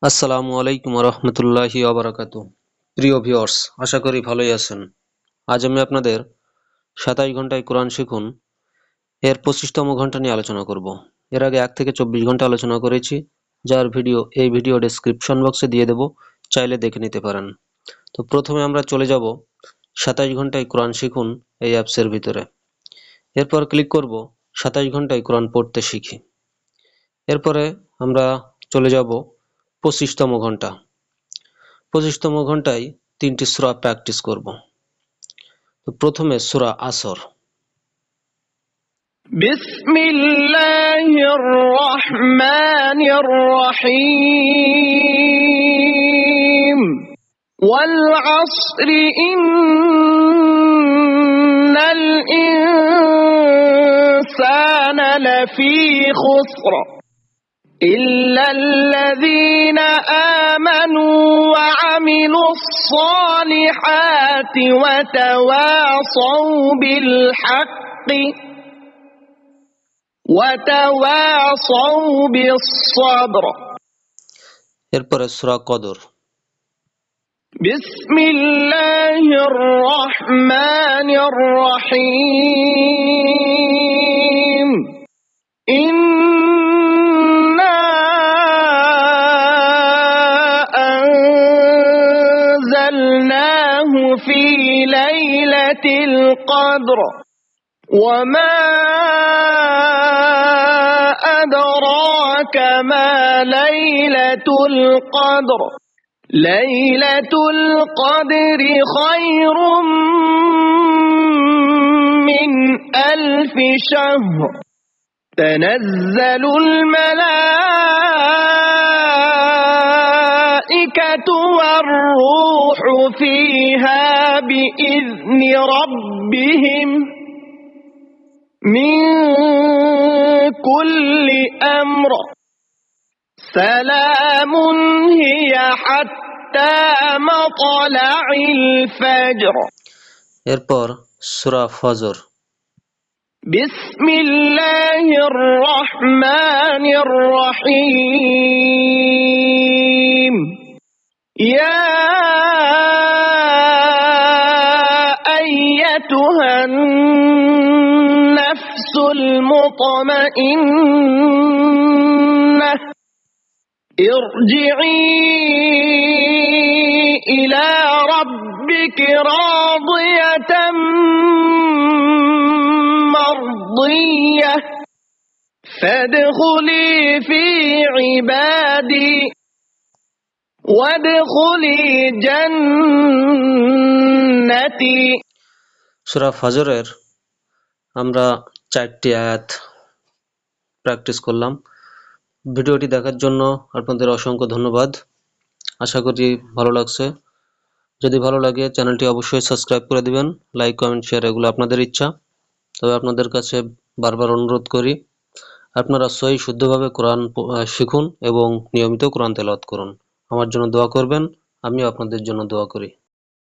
আসসালামু আলাইকুম রহমতুল্লাহি ওয়াবারাকাতু। প্রিয় ভিউয়ার্স, আশা করি ভালোই আছেন। আজ আমি আপনাদের 27 ঘন্টায় কোরআন শিখুন এর 25তম ঘন্টা নিয়ে আলোচনা করব। এর আগে 1 থেকে 24 ঘন্টা আলোচনা করেছি, যার এই ভিডিও ডেসক্রিপশন বক্সে দিয়ে দেব, চাইলে দেখে নিতে পারেন। তো প্রথমে আমরা চলে যাব 27 ঘন্টায় কোরআন শিখুন এই অ্যাপসের ভিতরে। এরপর ক্লিক করব 27 ঘন্টায় কোরআন পড়তে শিখি। এরপরে আমরা চলে যাব 25তম ঘন্টা। 25তম ঘন্টায় 3টি সূরা প্র্যাকটিস করব। তো প্রথমে সূরা আসর। বিসমিল্লাহির রহমানির রহিম ওয়াল আসরি ইন্নাল ইনসানা লাফি খুসর إلا الذين آمنوا وعملوا الصالحات وتواصوا بالحق وتواصوا بالصبر. এরপরে সূরা কদর। بسم الله الرحمن الرحيم في ليلة القدر وما أدراك ما ليلة القدر ليلة القدر خير من 1000 شهر تنزل الملائكة والروح فيها بإذن ربهم من كل أمر سلام هي حتى مطلع الفجر. এরপর সূরা ফজর। بسم الله الرحمن الرحيم يا أيتها النفس المطمئنة ارجعي إلى ربك راضية مرضية فادخلي في عبادي وادخلي جنتي. সূরা ফজরের আমরা 4টি আয়াত প্র্যাকটিস করলাম। ভিডিওটি দেখার জন্য আপনাদের অসংখ্য ধন্যবাদ। আশা করি ভালো লাগছে। যদি ভালো লাগে চ্যানেলটি অবশ্যই সাবস্ক্রাইব করে দিবেন। লাইক, কমেন্ট, শেয়ার এগুলো আপনাদের ইচ্ছা। তবে আপনাদের কাছে বারবার অনুরোধ করি, আপনারা সহি শুদ্ধভাবে কোরআন শিখুন এবং নিয়মিত কোরআন তেলাওয়াত করুন। আমার জন্য দোয়া করবেন, আমিও আপনাদের জন্য দোয়া করি।